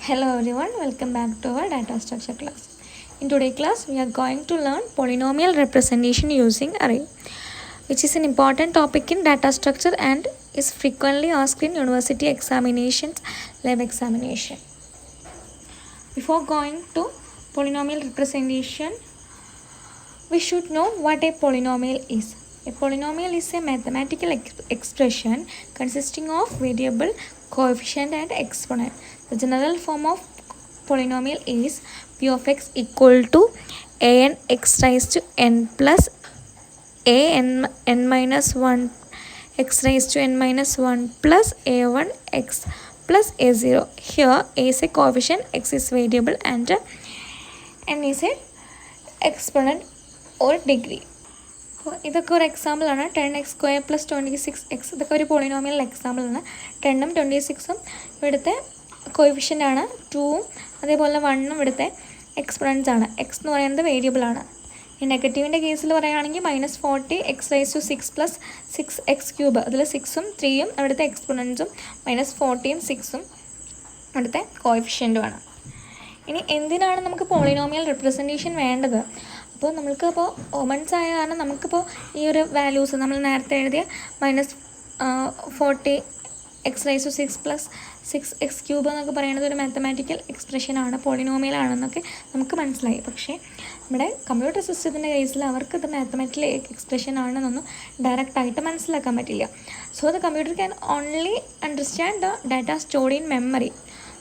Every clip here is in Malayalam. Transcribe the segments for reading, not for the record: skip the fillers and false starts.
Hello everyone, welcome back to our data structure class. In today's class, we are going to learn polynomial representation using array, which is an important topic in data structure and is frequently asked in university examinations, lab examination. Before going to polynomial representation, we should know what a polynomial is. A polynomial is a mathematical expression consisting of variable, coefficient and exponent. The general form of polynomial is p of x equal to an x raised to n plus an n minus 1 x raised to n minus 1 plus a1 x plus a0. Here a is a coefficient, x is variable and n is a exponent or degree. ഇതൊക്കെ ഒരു എക്സാമ്പിളാണ്. 10x² + 26x. ഇതൊക്കെ ഒരു പോളിനോമിയൽ എക്സാമ്പിളാണ്. 10ഉം 26ഉം ഇവിടുത്തെ കോയിഫിഷ്യൻ്റ് ആണ്. 2ഉം അതേപോലെ 1ഉം ഇവിടുത്തെ എക്സ്പൊണൻസ് ആണ്. എക്സ് എന്ന് പറയുന്നത് വേരിയബിളാണ്. ഈ നെഗറ്റീവിൻ്റെ കേസിൽ പറയുകയാണെങ്കിൽ -40 x raised to 6 + 6x³ അതിൽ 6ഉം 3ഉം ഇവിടുത്തെ എക്സ്പൊണൻസും -40ഉം 6ഉം ഇവിടുത്തെ കോയിഫിഷ്യൻറ്റുമാണ്. ഇനി എന്തിനാണ് നമുക്ക് പോളിനോമിയൽ റെപ്രസെൻറ്റേഷൻ വേണ്ടത്? അപ്പോൾ നമുക്കിപ്പോൾ ഒമൻസ് ആയ കാരണം നമുക്കിപ്പോൾ ഈ ഒരു വാല്യൂസ് നമ്മൾ നേരത്തെ എഴുതിയ -40 x raised to 6 + 6x³ എന്നൊക്കെ പറയുന്നത് ഒരു മാത്തമാറ്റിക്കൽ എക്സ്പ്രഷനാണ്, പോളിനോമിയൽ ആണെന്നൊക്കെ നമുക്ക് മനസ്സിലായി. പക്ഷേ നമ്മുടെ കമ്പ്യൂട്ടർ സിസ്റ്റത്തിൻ്റെ കേസിൽ അവർക്ക് ഇത് മാത്തമാറ്റിക്കൽ എക്സ്പ്രഷൻ ആണെന്നൊന്നും ഡയറക്റ്റായിട്ട് മനസ്സിലാക്കാൻ പറ്റില്ല. So the computer can only understand the data stored in memory.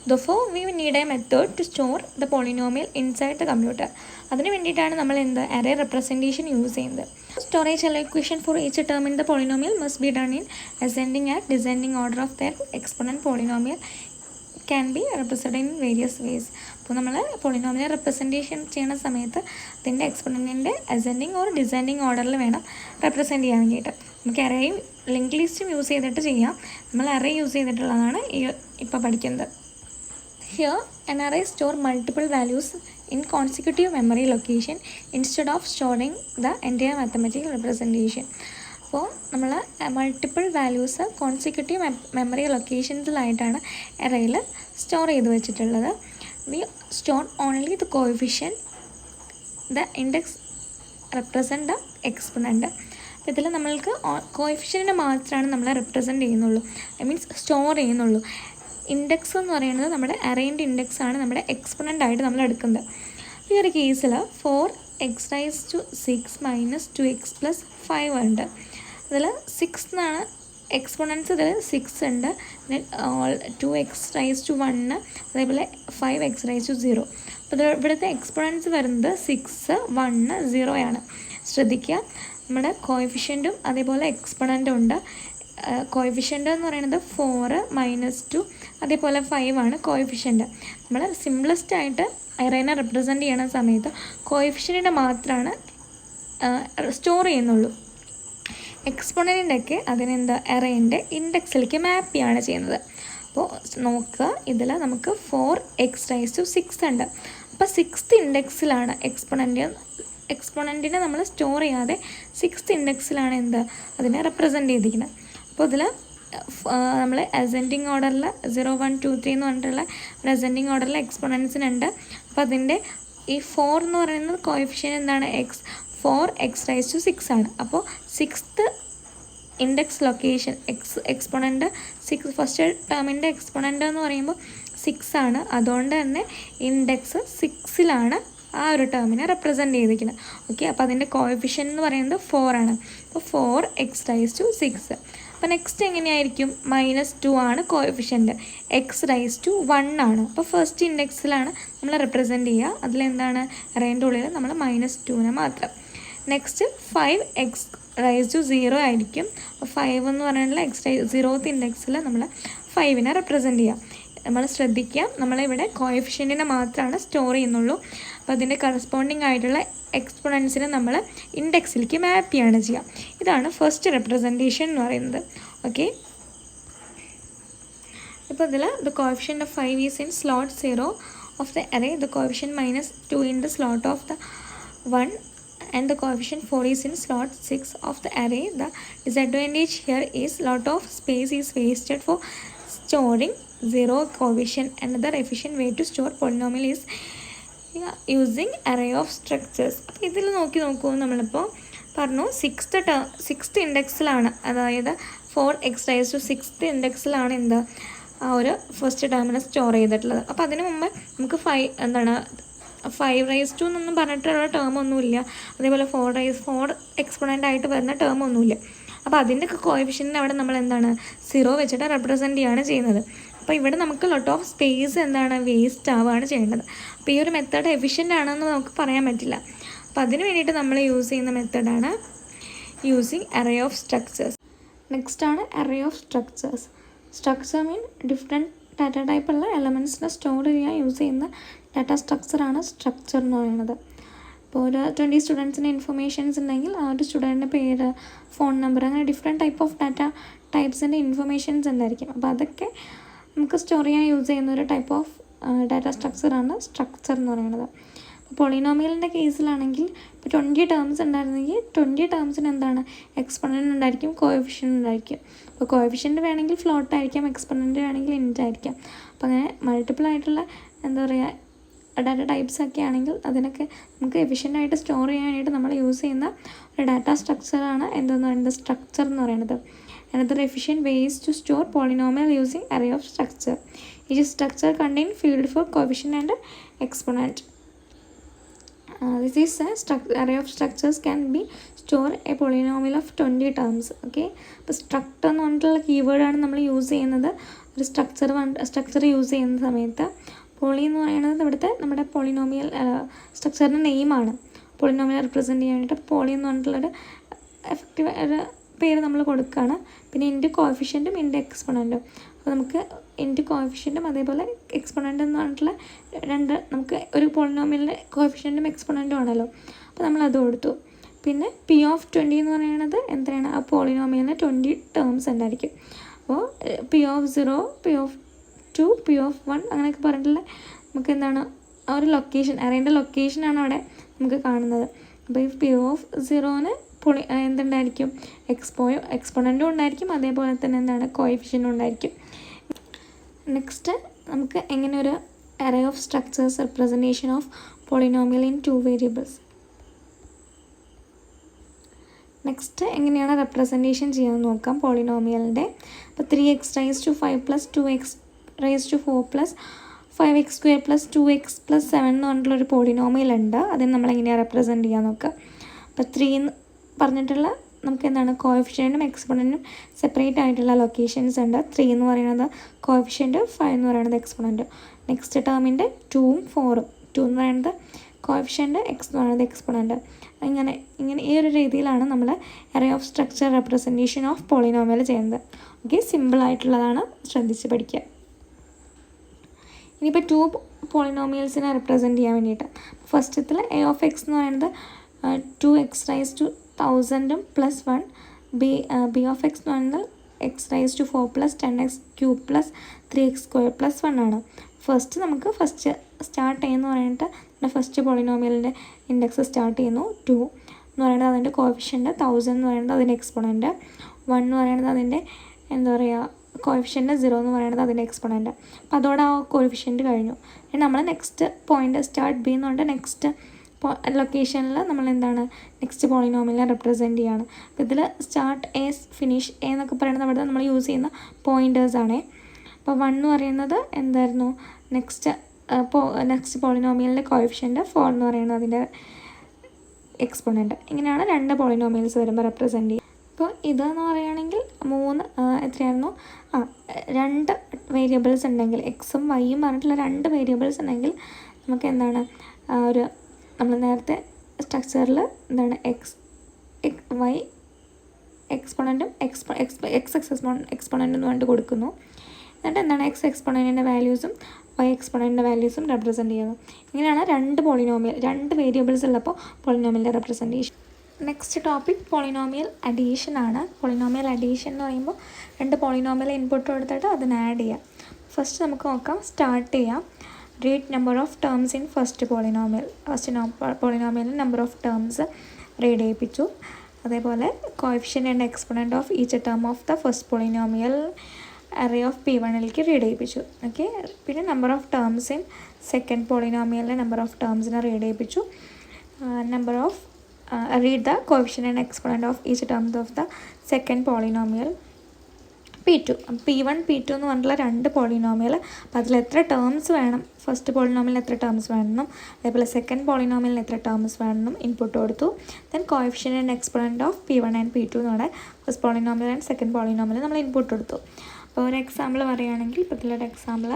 Therefore, we need a method to store the polynomial inside the computer. അതിന് വേണ്ടിയിട്ടാണ് നമ്മൾ array representation യൂസ് ചെയ്യുന്നത്. Storage allocation for each term in the polynomial must be done in ascending and descending order of their exponent. Polynomial can be represented in various ways. അപ്പോൾ നമ്മൾ പോളിനോമിയൽ റെപ്രസെൻറ്റേഷൻ ചെയ്യുന്ന സമയത്ത് അതിൻ്റെ എക്സ്പൊണൻറ്റിൻ്റെ അസെൻഡിങ് ഓർ ഡിസെൻഡിങ് ഓർഡറിൽ വേണം റെപ്രസെൻറ്റ് ചെയ്യാൻ വേണ്ടിയിട്ട്. നമുക്ക് അറേയും ലിങ്ക് ലിസ്റ്റും യൂസ് ചെയ്തിട്ട് ചെയ്യാം. നമ്മൾ അറേ യൂസ് ചെയ്തിട്ടുള്ളതാണ് ഇപ്പോൾ പഠിക്കുന്നത്. Here, an array stores multiple values in consecutive memory location instead of storing the entire mathematical representation. അപ്പോൾ നമ്മൾ മൾട്ടിപ്പിൾ വാല്യൂസ് കോൺസിക്യൂട്ടീവ് മെമ്മറി ലൊക്കേഷൻസിലായിട്ടാണ് അറേയിൽ സ്റ്റോർ ചെയ്ത് വെച്ചിട്ടുള്ളത്. We store only the coefficient, the index represent the exponent. ഇതിൽ നമ്മൾക്ക് കോഎഫിഷ്യൻറ്റിനെ മാത്രമാണ് നമ്മൾ റെപ്രസെൻറ്റ് ചെയ്യുന്നുള്ളൂ, ഐ മീൻസ് സ്റ്റോർ ചെയ്യുന്നുള്ളൂ. ഇൻഡെക്സ് എന്ന് പറയുന്നത് നമ്മുടെ അറേൻ്റെ ഇൻഡെക്സ് ആണ് നമ്മുടെ എക്സ്പൊണൻ്റ് ആയിട്ട് നമ്മൾ എടുക്കുന്നത്. ഈ ഒരു കേസിൽ 4x raised to 6 - 2x + 5 ഉണ്ട്. അതിൽ 6 എന്നാണ് എക്സ്പൊണൻസ്, ഇതിൽ 6 ഉണ്ട്. പിന്നെ 2x raised to 1, അതേപോലെ 5x raised to 0. അപ്പോൾ ഇവിടുത്തെ എക്സ്പൊണൻസ് വരുന്നത് 6, 1, 0 ആണ്. ശ്രദ്ധിക്കുക, നമ്മുടെ കോഎഫിഷ്യൻറ്റും അതേപോലെ എക്സ്പൊണൻറ്റും ഉണ്ട്. കോഎഫിഷ്യൻ്റ് എന്ന് പറയുന്നത് 4, -2 അതേപോലെ 5 ആണ് കോഎഫിഷ്യൻ്റ്. നമ്മൾ സിംപ്ലസ്റ്റ് ആയിട്ട് അറേനെ റെപ്രസെൻറ്റ് ചെയ്യുന്ന സമയത്ത് കോഎഫിഷ്യൻറ്റിനെ മാത്രമാണ് സ്റ്റോർ ചെയ്യുന്നുള്ളൂ. എക്സ്പൊണൻറ്റിൻ്റെയൊക്കെ അതിനെന്താ അറേൻ്റെ ഇൻഡെക്സിലേക്ക് മാപ്പ് ചെയ്യാണ് ചെയ്യുന്നത്. അപ്പോൾ നോക്കുക, ഇതിൽ നമുക്ക് 4x raised to 6 ഉണ്ട്. അപ്പോൾ 6th ഇൻഡെക്സിലാണ് എക്സ്പൊണൻറ്റിനെ നമ്മൾ സ്റ്റോർ ചെയ്യാതെ 6th ഇൻഡെക്സിലാണ് അതിനെ റെപ്രസെൻറ്റ് ചെയ്തിരിക്കുന്നത്. അപ്പോൾ ഇതിൽ നമ്മൾ അസെൻഡിങ് ഓർഡറിൽ 0, 1, 2, 3 എന്ന് പറഞ്ഞിട്ടുള്ള ഒരു അസെൻഡിങ് ഓർഡറിൽ എക്സ്പൊണൻസിനുണ്ട്. അപ്പോൾ അതിൻ്റെ ഈ 4 എന്ന് പറയുന്നത് കോഎഫിഷ്യൻ്റ് എന്താണ്, 4x raised to 6 ആണ്. അപ്പോൾ 6th index location exponent 6, first ടേമിൻ്റെ എക്സ്പൊണൻ്റ് എന്ന് പറയുമ്പോൾ 6 ആണ്. അതുകൊണ്ട് തന്നെ ഇൻഡെക്സ് 6ലാണ് ആ ഒരു ടേമിനെ റെപ്രസെൻറ്റ് ചെയ്തിരിക്കുന്നത്. ഓക്കെ, അപ്പോൾ അതിൻ്റെ കോഎഫിഷ്യൻ്റ് എന്ന് പറയുന്നത് 4 ആണ്. അപ്പോൾ 4x raised to 6. അപ്പോൾ നെക്സ്റ്റ് എങ്ങനെയായിരിക്കും, -2 ആണ് കോഎഫിഷ്യൻ്റ്, x raised to 1 ആണ്. അപ്പോൾ ഫസ്റ്റ് ഇൻഡെക്സിലാണ് നമ്മൾ റെപ്രസെൻറ്റ് ചെയ്യുക. അതിലെന്താണ് അറേൻ്റെ ഉള്ളിൽ നമ്മൾ -2നെ മാത്രം. നെക്സ്റ്റ് 5x raised to 0 ആയിരിക്കും. അപ്പോൾ 5 എന്ന് പറഞ്ഞാൽ 0th ഇൻഡെക്സിൽ നമ്മൾ 5നെ റെപ്രസെൻറ്റ് ചെയ്യാം. നമ്മൾ ശ്രദ്ധിക്കുക, നമ്മളിവിടെ കോഎഫിഷ്യൻറ്റിനെ മാത്രമാണ് സ്റ്റോർ ചെയ്യുന്നുള്ളൂ. അപ്പോൾ അതിൻ്റെ കറസ്പോണ്ടിങ് ആയിട്ടുള്ള എക്സ്പൊണൻസിനെ നമ്മൾ ഇൻഡെക്സിലേക്ക് മാപ്പ് ചെയ്യാണ് ചെയ്യുക. ഇതാണ് ഫസ്റ്റ് റെപ്രസെൻറ്റേഷൻ എന്ന് പറയുന്നത്. ഓക്കെ, ഇപ്പോൾ ഇതിൽ the coefficient of 5 is in slot 0 of the array, the coefficient -2 in the slot of the 1 and the coefficient 4 is in slot 6 of the array. The disadvantage here is lot of space is wasted for storing zero coefficient. Another efficient way to store polynomial is using array of structures. അപ്പോൾ ഇതിൽ നോക്കൂ നമ്മളിപ്പോൾ പറഞ്ഞു സിക്സ്ത് ഇൻഡെക്സിലാണ്, അതായത് 4x⁻⁶ ഇൻഡെക്സിലാണ് എന്താ ആ ഒരു ഫസ്റ്റ് ടേമിനെ സ്റ്റോർ ചെയ്തിട്ടുള്ളത്. അപ്പോൾ അതിന് മുമ്പ് നമുക്ക് 5 എന്നൊന്നും പറഞ്ഞിട്ടുള്ള ടേം ഒന്നുമില്ല, അതേപോലെ 4 എക്സ്പോണൻ്റ് ആയിട്ട് വരുന്ന ടേം ഒന്നുമില്ല. അപ്പോൾ അതിൻ്റെയൊക്കെ കോഎഫിഷ്യൻറ്റിനെ അവിടെ നമ്മൾ എന്താണ് 0 വെച്ചിട്ട് റെപ്രസെൻറ്റ് ചെയ്യുകയാണ് ചെയ്യുന്നത്. അപ്പോൾ ഇവിടെ നമുക്ക് ലോട്ട് ഓഫ് സ്പേസ് എന്താണ് വേസ്റ്റ് ആവുകയാണ് ചെയ്യേണ്ടത്. അപ്പോൾ ഈ ഒരു മെത്തേഡ് എഫിഷ്യൻ്റ് ആണെന്ന് നമുക്ക് പറയാൻ പറ്റില്ല. അപ്പോൾ അതിന് വേണ്ടിയിട്ട് നമ്മൾ യൂസ് ചെയ്യുന്ന മെത്തേഡാണ് using array of structures. Next ആണ് array of structures. Structure mean different data ടൈപ്പുള്ള എലമെൻറ്റ്സിനെ സ്റ്റോർ ചെയ്യാൻ യൂസ് ചെയ്യുന്ന ഡാറ്റ സ്ട്രക്ചറാണ് സ്ട്രക്ചർ എന്ന് പറയുന്നത്. ഇപ്പോൾ ഒരു 20 സ്റ്റുഡൻസിന് ഇൻഫർമേഷൻസ് ഉണ്ടെങ്കിൽ ആ ഒരു സ്റ്റുഡൻറ്റിൻ്റെ പേര്, ഫോൺ നമ്പർ, അങ്ങനെ ഡിഫറെൻറ്റ് ടൈപ്പ് ഓഫ് ഡാറ്റ ടൈപ്സിൻ്റെ ഇൻഫർമേഷൻസ് ഉണ്ടായിരിക്കും. അപ്പോൾ അതൊക്കെ നമുക്ക് സ്റ്റോർ ചെയ്യാൻ യൂസ് ചെയ്യുന്ന ഒരു ടൈപ്പ് ഓഫ് ഡാറ്റ സ്ട്രക്ചറാണ് സ്ട്രക്ചർ എന്ന് പറയുന്നത്. അപ്പോൾ പോളിനോമിയലിൻ്റെ കേസിലാണെങ്കിൽ ഇപ്പോൾ 20 ടേംസ് ഉണ്ടായിരുന്നെങ്കിൽ 20 ടേംസിന് എന്താണ് എക്സ്പൊണൻ്റ് ഉണ്ടായിരിക്കും, കോഎഫിഷ്യൻ്റ് ഉണ്ടായിരിക്കും. അപ്പോൾ കോഎഫിഷ്യൻ്റ് വേണമെങ്കിൽ ഫ്ലോട്ട് ആയിരിക്കാം, എക്സ്പൊണൻ്റ് വേണമെങ്കിൽ ഇൻറ്റ് ആയിരിക്കാം. അപ്പോൾ അങ്ങനെ മൾട്ടിപ്പിൾ ആയിട്ടുള്ള എന്താ പറയുക ഡാറ്റ ടൈപ്സ് ഒക്കെ ആണെങ്കിൽ അതിനൊക്കെ നമുക്ക് എഫിഷ്യൻ്റായിട്ട് സ്റ്റോർ ചെയ്യാൻ വേണ്ടിയിട്ട് നമ്മൾ യൂസ് ചെയ്യുന്ന ഒരു ഡാറ്റ സ്ട്രക്ചറാണ് എന്തെന്ന് പറയുന്നത് സ്ട്രക്ചർ എന്ന് പറയുന്നത്. Another efficient way is to store polynomial using array of structure. Each structure contains field for coefficient and exponent. This is array of structures can be store a polynomial of 20 terms. Okay, അപ്പോൾ സ്ട്രക്ചർ എന്ന് പറഞ്ഞിട്ടുള്ള കീവേഡാണ് നമ്മൾ യൂസ് ചെയ്യുന്നത് ഒരു സ്ട്രക്ചർ യൂസ് ചെയ്യുന്ന സമയത്ത്. പോളി എന്ന് പറയുന്നത് ഇവിടുത്തെ നമ്മുടെ പോളിനോമിയൽ സ്ട്രക്ചറിൻ്റെ നെയിമാണ്. പോളിനോമിയൽ റെപ്രസെൻറ്റ് ചെയ്യാൻ വേണ്ടിയിട്ട് പോളി എന്ന് പറഞ്ഞിട്ടുള്ളൊരു എഫക്റ്റീവ് ഒരു പേര് നമ്മൾ കൊടുക്കുകയാണ്. പിന്നെ ഇൻറ്റു കോഎഫിഷ്യൻറ്റും ഇൻറ്റു എക്സ്പൊണൻറ്റും. അപ്പോൾ നമുക്ക് ഇൻറ്റു കോഎഫിഷ്യൻറ്റും അതേപോലെ എക്സ്പൊണൻ്റ് എന്ന് പറഞ്ഞിട്ടുള്ള നമുക്ക് ഒരു പോളിനോമിയലിൻ്റെ കോഎഫിഷ്യൻറ്റും എക്സ്പൊണൻറ്റും ആണല്ലോ. അപ്പോൾ നമ്മളത് കൊടുത്തു. പിന്നെ P(20) എന്ന് പറയുന്നത് എന്താണ് ആ പോളിനോമിയലിന് 20 ടേംസ് ഉണ്ടായിരിക്കും. അപ്പോൾ P(0), P(2), P(1) അങ്ങനെയൊക്കെ പറഞ്ഞിട്ടുള്ള നമുക്ക് എന്താണ് ആ ഒരു ലൊക്കേഷൻ അറേൻ്റെ ലൊക്കേഷനാണ് അവിടെ നമുക്ക് കാണുന്നത്. അപ്പോൾ ഈ P(0)ന് എന്തുണ്ടായിരിക്കും എക്സ്പൊണൻറ്റും ഉണ്ടായിരിക്കും, അതേപോലെ തന്നെ എന്താണ് കോഎഫിഷ്യൻറ്റും ഉണ്ടായിരിക്കും. നെക്സ്റ്റ് നമുക്ക് എങ്ങനെ ഒരു array of structures representation of polynomial in 2 variables. Next എങ്ങനെയാണ് റെപ്രസെൻറ്റേഷൻ ചെയ്യാമെന്ന് നോക്കാം പോളിനോമിയലിൻ്റെ. അപ്പോൾ 3x⁻⁵ + 2x⁻⁴ + 5x² + 2x+7 എന്ന് പറഞ്ഞിട്ടുള്ളൊരു പോളിനോമിയൽ ഉണ്ട്. അതിന് നമ്മളെങ്ങനെയാണ് റെപ്രസെൻറ്റ് ചെയ്യാൻ നോക്കുക. അപ്പോൾ 3 പറഞ്ഞിട്ടുള്ള നമുക്ക് എന്താണ് കോഎഫിഷ്യൻറ്റും എക്സ്പൊണൻറ്റും സെപ്പറേറ്റ് ആയിട്ടുള്ള ലൊക്കേഷൻസ് ഉണ്ട്. 3 എന്ന് പറയുന്നത് കോഎഫിഷ്യൻറ്റ്, 5 എന്ന് പറയുന്നത് എക്സ്പൊണൻറ്റ്. നെക്സ്റ്റ് ടേമിൻ്റെ 2ഉം 4ഉം 2 എന്ന് പറയുന്നത് കോഎഫിഷ്യൻറ്റ്, x എന്ന് പറയുന്നത് എക്സ്പൊണൻറ്റ്. ഇങ്ങനെ ഈ ഒരു രീതിയിലാണ് നമ്മൾ array of structure representation of polynomial ചെയ്യുന്നത്. ഓക്കെ, സിമ്പിളായിട്ടുള്ളതാണ്, ശ്രദ്ധിച്ച് പഠിക്കുക. ഇനിയിപ്പോൾ 2 പോളിനോമിയൽസിനെ റെപ്രസെൻറ്റ് ചെയ്യാൻ വേണ്ടിയിട്ട് ഫസ്റ്റത്തിൽ a(x) എന്ന് പറയുന്നത് 2x⁻⁴ + 1, b(x) എന്ന് പറയുന്നത് x⁴ + 10x³ + 3x² + 1 ആണ്. നമുക്ക് സ്റ്റാർട്ട് ചെയ്യുന്നു പറഞ്ഞിട്ട് നമ്മുടെ ഫസ്റ്റ് പോളിനോമിയലിൻ്റെ ഇൻഡെക്സ് സ്റ്റാർട്ട് ചെയ്യുന്നു. 2 എന്ന് പറയുന്നത് അതിൻ്റെ കോഎഫിഷ്യൻറ്റ്, 1000 എന്ന് പറയുന്നത് അതിൻ്റെ എക്സ്പൊണൻറ്റ്, 1 എന്ന് പറയുന്നത് അതിൻ്റെ എന്താ പറയുക കോഎഫിഷ്യൻറ്റ്, 0 എന്ന് പറയുന്നത് അതിൻ്റെ എക്സ്പൊണൻറ്റ്. അപ്പോൾ അതോടെ ആ കോഎഫിഷ്യൻറ്റ് കഴിഞ്ഞു. പിന്നെ നമ്മൾ നെക്സ്റ്റ് പോയിൻ്റ് സ്റ്റാർട്ട് ബി എന്ന് പറഞ്ഞിട്ട് നെക്സ്റ്റ് ലൊക്കേഷനിൽ നമ്മൾ എന്താണ് നെക്സ്റ്റ് പോളിനോമിയലിനെ റെപ്രസെൻറ്റ് ചെയ്യാണ്. അപ്പോൾ ഇതിൽ സ്റ്റാർട്ട് എ, ഫിനിഷ് എ എന്നൊക്കെ പറയുന്നത് അവിടെ നമ്മൾ യൂസ് ചെയ്യുന്ന പോയിൻറ്റേഴ്സാണേ. അപ്പോൾ 1 എന്ന് പറയുന്നത് എന്തായിരുന്നു നെക്സ്റ്റ് പോളിനോമിയലിൻ്റെ കോഎഫിഷ്യൻറ്റ്, 4 എന്ന് പറയുന്നത് അതിൻ്റെ എക്സ്പൊണൻറ്റ്. ഇങ്ങനെയാണ് 2 പോളിനോമിയൽസ് വരുമ്പോൾ റെപ്രസെൻറ്റ് ചെയ്യുക. അപ്പോൾ ഇതെന്ന് പറയുകയാണെങ്കിൽ 3 എത്രയായിരുന്നു 2 വേരിയബിൾസ് ഉണ്ടെങ്കിൽ എക്സും വൈയും പറഞ്ഞിട്ടുള്ള 2 വേരിയബിൾസ് ഉണ്ടെങ്കിൽ നമുക്ക് എന്താണ് ഒരു നമ്മൾ നേരത്തെ സ്ട്രക്ചറിൽ എന്താണ് വൈ എക്സ്പൊണൻറ്റും എക്സ്പൊണൻറ്റും എന്ന് പറഞ്ഞിട്ട് കൊടുക്കുന്നു. എന്നിട്ട് എന്താണ് എക്സ്പൊണൻറ്റിൻ്റെ വാല്യൂസും വൈ എക്സ്പൊണൻറ്റിൻ്റെ വാല്യൂസും റെപ്രസെൻറ്റ് ചെയ്യുന്നു. ഇങ്ങനെയാണ് 2 വേരിയബിൾസ് ഉള്ളപ്പോൾ പോളിനോമിയലിൻ്റെ representation. Next topic polynomial addition ആണ്. പോളിനോമിയൽ അഡീഷൻ എന്ന് പറയുമ്പോൾ 2 പോളിനോമിയൽ ഇൻപുട്ട് കൊടുത്തിട്ട് അതിന് ആഡ് ചെയ്യാം. ഫസ്റ്റ് നമുക്ക് നോക്കാം, സ്റ്റാർട്ട് ചെയ്യാം. Read number of terms in first polynomial. പോളിനോമിയലിൽ നമ്പർ ഓഫ് ടേംസ് റീഡ് ചെയ്യിപ്പിച്ചു. അതേപോലെ coefficient and exponent of each term of the first polynomial array of P1ലേക്ക് റീഡ് ചെയ്യിപ്പിച്ചു. ഓക്കെ, പിന്നെ number of terms in second പോളിനോമിയലിൻ്റെ നമ്പർ ഓഫ് ടേംസിനെ റീഡ് ചെയ്യിപ്പിച്ചു. Number of read the coefficient and exponent of each term of the second polynomial P2. P1 P2 എന്ന് പറഞ്ഞിട്ടുള്ള രണ്ട് പോളിനോമിയൽ. അപ്പോൾ അതിൽ എത്ര ടേംസ് വേണം, ഫസ്റ്റ് പോളിനോമിയലിന് എത്ര ടേംസ് വേണമെന്നും അതേപോലെ സെക്കൻഡ് പോളിനോമിയലിന് എത്ര ടേംസ് വേണമെന്നും ഇൻപുട്ട് കൊടുത്തു. Then coefficient and exponent of P1 and P2 എന്നാണ് first polynomial and second polynomial നമ്മൾ ഇൻപുട്ട് കൊടുത്തു. അപ്പോൾ ഒരു എക്സാമ്പിൾ പറയുകയാണെങ്കിൽ ഇപ്പോൾ ഇതിലൊരു example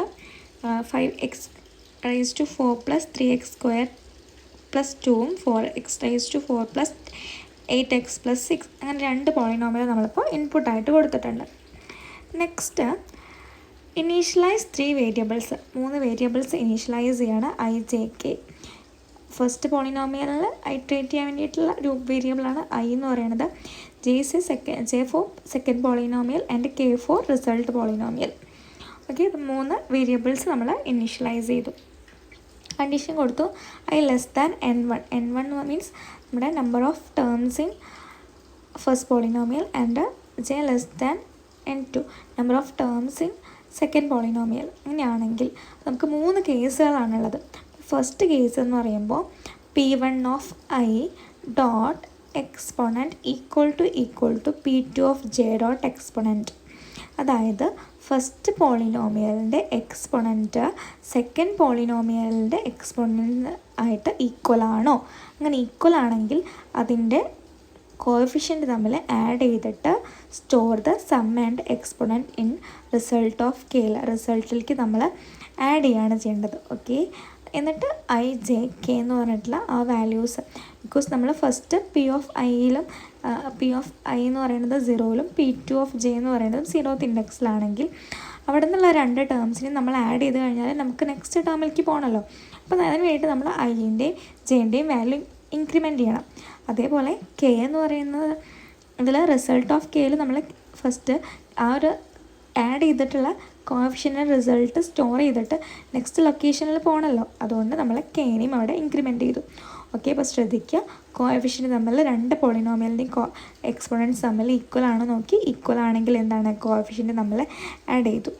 5x⁴ + 3x² + 2ഉം 4x⁴ + 8x + 6 അങ്ങനെ രണ്ട് പോളിനോമിയൽ നമ്മളിപ്പോൾ ഇൻപുട്ടായിട്ട് കൊടുത്തിട്ടുണ്ട്. Next initialise 3 variables, 3 variables initialise ചെയ്യാണ് i, j, k. ഫസ്റ്റ് പോളിനോമിയലിൽ ഐട്രേറ്റ് ചെയ്യാൻ വേണ്ടിയിട്ടുള്ള ഒരു വേരിയബിളാണ് i എന്ന് പറയുന്നത്. j for second polynomial and k for result polynomial. Okay, 3 variables നമ്മൾ ഇനീഷ്യലൈസ് ചെയ്തു. കണ്ടീഷൻ കൊടുത്തു i n1. n1 മീൻസ് നമ്മുടെ number of terms in first polynomial and j n2 number of terms in second polynomial. അങ്ങനെയാണെങ്കിൽ നമുക്ക് 3 കേസുകളാണുള്ളത്. ഫസ്റ്റ് കേസ് എന്ന് പറയുമ്പോൾ P1 of i dot exponent equal to P2 of j dot exponent. അതായത് ഫസ്റ്റ് പോളിനോമിയലിൻ്റെ എക്സ്പോണൻറ്റ് സെക്കൻഡ് പോളിനോമിയലിൻ്റെ എക്സ്പോണൻറ്റ് ആയിട്ട് ഈക്വൽ ആണോ, അങ്ങനെ ഈക്വൽ ആണെങ്കിൽ അതിൻ്റെ കോഎഫിഷ്യൻ്റ് തമ്മിൽ ആഡ് ചെയ്തിട്ട് store the sum and exponent in result of k. റിസൾട്ടിലേക്ക് നമ്മൾ ആഡ് ചെയ്യാണ് ചെയ്യേണ്ടത്. ഓക്കെ, എന്നിട്ട് i, j, k എന്ന് പറഞ്ഞിട്ടുള്ള ആ വാല്യൂസ്, ബിക്കോസ് നമ്മൾ ഫസ്റ്റ് P ഓഫ് ഐയിലും P ഓഫ് ഐ എന്ന് പറയുന്നത് 0യിലും P2 ഓഫ് j എന്ന് പറയുന്നത് 0th ഇൻഡെക്സിലാണെങ്കിൽ അവിടെ നിന്നുള്ള 2 ടേംസിനെ നമ്മൾ ആഡ് ചെയ്ത് കഴിഞ്ഞാൽ നമുക്ക് നെക്സ്റ്റ് ടേമിലേക്ക് പോകണമല്ലോ. അപ്പോൾ അതിന് വേണ്ടിയിട്ട് നമ്മൾ ഐൻ്റെയും ജെൻ്റെയും വാല്യൂ ഇൻക്രിമെൻറ്റ് ചെയ്യണം. അതേപോലെ k എന്ന് പറയുന്നത് ഇതിൽ റിസൾട്ട് ഓഫ് കെയിൽ നമ്മൾ ഫസ്റ്റ് ആ ഒരു ആഡ് ചെയ്തിട്ടുള്ള കോഎഫിഷ്യൻ്റ് റിസൾട്ട് സ്റ്റോർ ചെയ്തിട്ട് നെക്സ്റ്റ് ലൊക്കേഷനിൽ പോകണമല്ലോ. അതുകൊണ്ട് നമ്മൾ കെനെയും അവിടെ ഇൻക്രിമെൻറ്റ് ചെയ്തു. ഓക്കെ, അപ്പോൾ ശ്രദ്ധിക്കുക, കോഎഫിഷ്യൻ്റ് തമ്മിൽ 2 പോളിനോമിയലിൻ്റെയും എക്സ്പോണൻറ്റ്സ് തമ്മിൽ ഈക്വൽ ആണോ നോക്കി, ഈക്വൽ ആണെങ്കിൽ എന്താണ് കോഎഫിഷ്യൻ്റ് നമ്മൾ ആഡ് ചെയ്തു.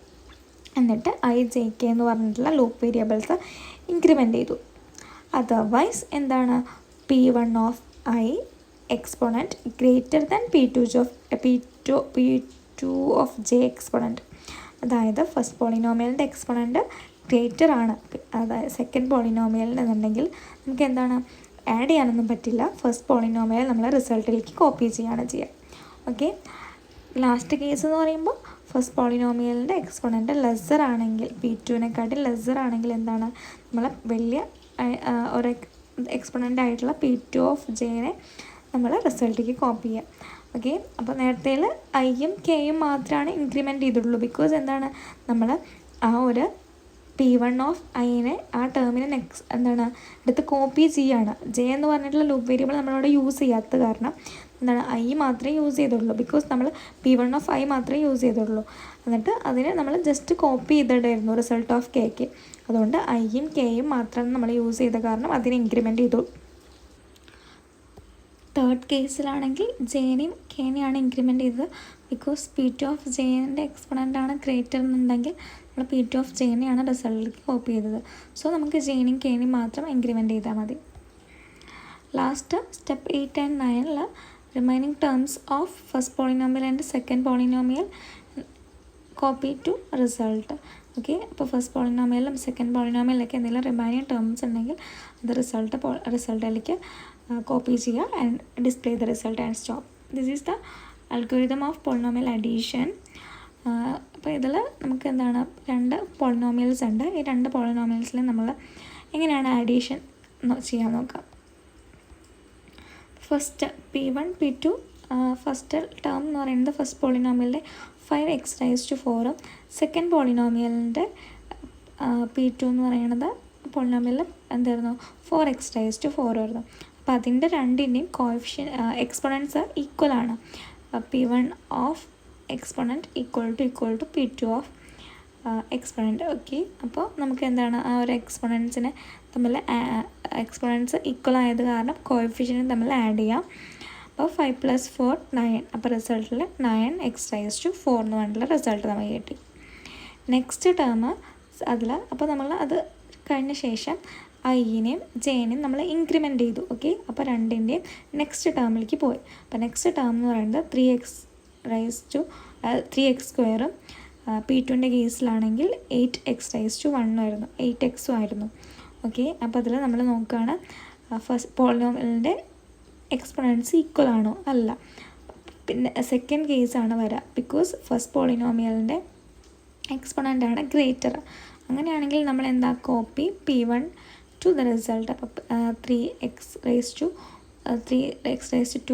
എന്നിട്ട് i, j, k എന്ന് പറഞ്ഞിട്ടുള്ള ലൂപ്പ് വേരിയബിൾസ് ഇൻക്രിമെൻറ്റ് ചെയ്തു. അതർവൈസ് എന്താണ് P1 of i exponent greater than P2 of j exponent. അതായത് ഫസ്റ്റ് പോളിനോമിയലിൻ്റെ എക്സ്പോണൻറ്റ് ഗ്രേറ്റർ ആണ്, അതായത് സെക്കൻഡ് പോളിനോമിയലിൻ്റെ എന്നുണ്ടെങ്കിൽ നമുക്ക് എന്താണ് ആഡ് ചെയ്യാനൊന്നും പറ്റില്ല. ഫസ്റ്റ് പോളിനോമിയൽ നമ്മൾ റിസൾട്ടിലേക്ക് കോപ്പി ചെയ്യാണ് ചെയ്യുക. ഓക്കെ, ലാസ്റ്റ് കേസ് എന്ന് പറയുമ്പോൾ ഫസ്റ്റ് പോളിനോമിയലിൻ്റെ എക്സ്പോണൻറ്റ് ലെസ്സർ ആണെങ്കിൽ P2വിനെക്കാട്ടി ലെസ്സർ ആണെങ്കിൽ എന്താണ് നമ്മൾ വലിയ ഒരു എക്സ്പോണൻ്റ് ആയിട്ടുള്ള P2 ഓഫ് ജെനെ നമ്മൾ റിസൾട്ടിലേക്ക് കോപ്പി ചെയ്യുക. ഓക്കെ, അപ്പോൾ നേരത്തേൽ ഐയും കെയും മാത്രമാണ് ഇൻക്രിമെൻറ്റ് ചെയ്തിട്ടുള്ളൂ. ബിക്കോസ് എന്താണ് നമ്മൾ ആ ഒരു P1 ഓഫ് ഐനെ ആ ടേമിനെ എന്താണ് എടുത്ത് കോപ്പി ചെയ്യുകയാണ്. ജെ എന്ന് പറഞ്ഞിട്ടുള്ള ലൂപ്പ് വേരിയബിൾ നമ്മളവിടെ യൂസ് ചെയ്യാത്ത കാരണം എന്താണ് ഐ മാത്രമേ യൂസ് ചെയ്തുള്ളൂ. ബിക്കോസ് നമ്മൾ P1 ഓഫ് ഐ മാത്രമേ യൂസ് ചെയ്തുള്ളൂ. എന്നിട്ട് അതിനെ നമ്മൾ ജസ്റ്റ് കോപ്പി ചെയ്തിട്ടായിരുന്നു റിസൾട്ട് ഓഫ് കെക്ക്. അതുകൊണ്ട് ഐയും കെയും മാത്രമാണ് നമ്മൾ യൂസ് ചെയ്ത കാരണം അതിനെ ഇൻക്രിമെൻറ്റ് ചെയ്തു. തേർഡ് കേസിലാണെങ്കിൽ ജെനെയും കെനെയാണ് ഇൻക്രിമെൻറ്റ് ചെയ്തത്. ബിക്കോസ് P2 ഓഫ് ജെൻ്റെ എക്സ്പോണൻ്റാണ് ഗ്രേറ്റർ എന്നുണ്ടെങ്കിൽ നമ്മൾ P2 ഓഫ് ജെനെയാണ് റിസൾട്ടിലേക്ക് കോപ്പി ചെയ്തത്. സോ നമുക്ക് ജെനെയും കെനെയും മാത്രം ഇൻക്രിമെൻറ്റ് ചെയ്താൽ മതി. Last step 8 and 9 remaining terms of first polynomial and second polynomial copy two result. Okay, അപ്പോൾ ഫസ്റ്റ് പോളിനോമിയലും സെക്കൻഡ് പോളിനോമിയലിലേക്ക് എന്തെങ്കിലും റിമൈനിങ് ടേംസ് ഉണ്ടെങ്കിൽ അത് റിസൾട്ടിലേക്ക് കോപ്പി ചെയ്യുക and display the result and stop. This is the algorithm of polynomial addition. അപ്പോൾ ഇതിൽ നമുക്ക് എന്താണ് 2 പോളിനോമിയൽസ് ഉണ്ട്. ഈ 2 പോളിനോമിയൽസിൽ നമ്മൾ എങ്ങനെയാണ് അഡീഷൻ ചെയ്യാൻ നോക്കാം. First P1 P2 first term എന്ന് പറയുന്നത് ഫസ്റ്റ് പോളിനോമിയലിൻ്റെ 5x⁴ഉം സെക്കൻഡ് പോളിനോമിയലിൻ്റെ P2 എന്ന് പറയുന്നത് പോളിനോമിയലിൽ എന്തായിരുന്നു 4x⁴ ആയിരുന്നു. അപ്പോൾ അതിൻ്റെ രണ്ടിൻ്റെയും എക്സ്പോണൻറ്റ്സ് ഈക്വൽ ആണ്. P1 of exponent equal to P2 of exponent. Okay, അപ്പോൾ നമുക്ക് എന്താണ് ആ ഒരു എക്സ്പോണൻസിനെ തമ്മിൽ എക്സ്പോണൻസ് ഈക്വൽ ആയത് കാരണം കോഎഫിഷ്യൻറ്റ് തമ്മിൽ ആഡ് ചെയ്യാം. അപ്പോൾ 5 + 4 9. അപ്പോൾ റിസൾട്ടിൽ 9x⁴ എന്ന് പറഞ്ഞിട്ടുള്ള റിസൾട്ട് നമുക്ക് കിട്ടി. നെക്സ്റ്റ് ടേം അതിൽ അപ്പോൾ നമ്മൾ അത് കഴിഞ്ഞ ശേഷം ഐനെയും ജെനെയും നമ്മൾ ഇൻക്രിമെൻറ്റ് ചെയ്തു. ഓക്കെ, അപ്പോൾ രണ്ടിൻ്റെയും നെക്സ്റ്റ് ടേമിലേക്ക് പോയി. അപ്പോൾ നെക്സ്റ്റ് ടേം എന്ന് പറയുന്നത് 3x² P2ൻ്റെ കേസിലാണെങ്കിൽ 8x⁻1 ആയിരുന്നു, 8x ആയിരുന്നു. ഓക്കെ, അപ്പോൾ അതിൽ നമ്മൾ നോക്കുകയാണ് ഫസ്റ്റ് പോളിനോമിയലിൻ്റെ എക്സ്പൊണൻസ് ഈക്വൽ ആണോ അല്ല. പിന്നെ സെക്കൻഡ് കേസാണ് വരിക, ബിക്കോസ് ഫസ്റ്റ് പോളിനോമിയലിൻ്റെ എക്സ്പൊണൻ്റാണ് ഗ്രേറ്റർ. അങ്ങനെയാണെങ്കിൽ നമ്മൾ എന്താ copy P1 to the result. അപ്പോൾ 3x⁻2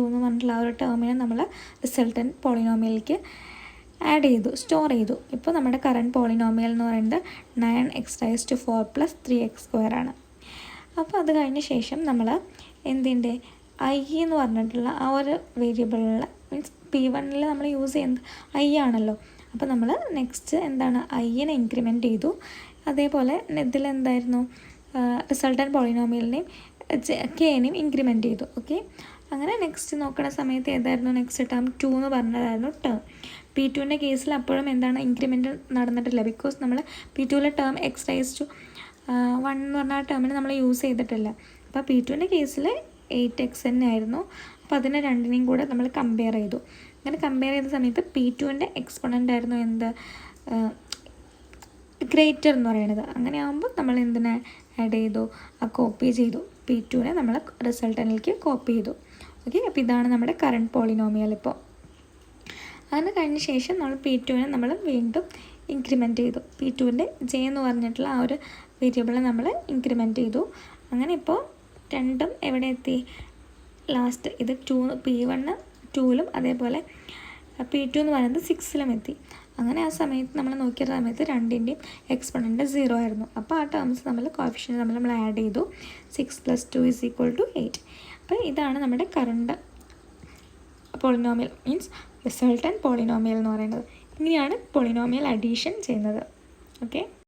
എന്ന് പറഞ്ഞിട്ടുള്ള ആ ഒരു ടേമിനെ നമ്മൾ റിസൾട്ടൻറ്റ് പോളിനോമിയലിലേക്ക് ആഡ് ചെയ്തു, സ്റ്റോർ ചെയ്തു. ഇപ്പോൾ നമ്മുടെ കറണ്ട് പോളിനോമിയൽ എന്ന് പറയുന്നത് 9x⁻4 + 3x² ആണ്. അപ്പോൾ അത് കഴിഞ്ഞ ശേഷം നമ്മൾ എന്തിൻ്റെ ഐ എന്ന് പറഞ്ഞിട്ടുള്ള ആ ഒരു വേരിയബിളിൽ മീൻസ് P1 നമ്മൾ യൂസ് ചെയ്യുന്നത് ഐ ആണല്ലോ. അപ്പോൾ നമ്മൾ നെക്സ്റ്റ് എന്താണ് ഐനെ ഇൻക്രിമെൻറ്റ് ചെയ്തു. അതേപോലെ ഇതിലെന്തായിരുന്നു റിസൾട്ടൻറ്റ് പോളിനോമിയലിനെയും കെനെയും ഇൻക്രിമെൻറ്റ് ചെയ്തു. ഓക്കെ, അങ്ങനെ നെക്സ്റ്റ് നോക്കുന്ന സമയത്ത് ഏതായിരുന്നു നെക്സ്റ്റ് ടേം 2 എന്ന് പറഞ്ഞതായിരുന്നു ടേം. P2ൻ്റെ കേസിൽ അപ്പോഴും എന്താണ് ഇൻക്രിമെൻറ്റ് നടന്നിട്ടില്ല, ബിക്കോസ് നമ്മൾ P2ലെ ടേം x⁻1 എന്ന് പറഞ്ഞ ആ ടേമിന് നമ്മൾ യൂസ് ചെയ്തിട്ടില്ല. അപ്പോൾ P2ൻ്റെ കേസിൽ 8x തന്നെ ആയിരുന്നു. അപ്പോൾ അതിനെ രണ്ടിനെയും കൂടെ നമ്മൾ കമ്പയർ ചെയ്തു. അങ്ങനെ കമ്പയർ ചെയ്ത സമയത്ത് P2ൻ്റെ എക്സ്പൊണൻ്റ് ആയിരുന്നു എന്ത് ഗ്രേറ്റർ എന്ന് പറയുന്നത്. അങ്ങനെ ആകുമ്പോൾ നമ്മൾ എന്തിനെ ആഡ് ചെയ്തു, കോപ്പി ചെയ്തു. P2നെ നമ്മൾ റിസൾട്ടനിലേക്ക് കോപ്പി ചെയ്തു. ഓക്കെ, അപ്പോൾ ഇതാണ് നമ്മുടെ കറണ്ട് പോളിനോമിയൽ. ഇപ്പോൾ അതിന് കഴിഞ്ഞ ശേഷം നമ്മൾ P2നെ നമ്മൾ വീണ്ടും ഇൻക്രിമെൻറ്റ് ചെയ്തു. P2ൻ്റെ ജെ എന്ന് പറഞ്ഞിട്ടുള്ള ആ ഒരു വേരിയബിളെ നമ്മൾ ഇൻക്രിമെൻറ്റ് ചെയ്തു. അങ്ങനെ ഇപ്പോൾ രണ്ടും എവിടെ എത്തി, ലാസ്റ്റ് ഇത് P1 2ലും അതേപോലെ P2 എന്ന് പറയുന്നത് 6ലും എത്തി. അങ്ങനെ ആ സമയത്ത് നമ്മൾ നോക്കിയ സമയത്ത് രണ്ടിൻ്റെയും എക്സ്പൊണൻ്റ് 0 ആയിരുന്നു. അപ്പോൾ ആ ടേംസ് നമ്മൾ കോഫിഷ്യൻ്റ് നമ്മൾ ആഡ് ചെയ്തു. 6 + 2 = 8. അപ്പോൾ ഇതാണ് നമ്മുടെ current polynomial means resultant polynomial എന്ന് പറയുന്നത്. ഇങ്ങനെയാണ് പോളിനോമിയൽ അഡീഷൻ ചെയ്യുന്നത്. ഓക്കെ.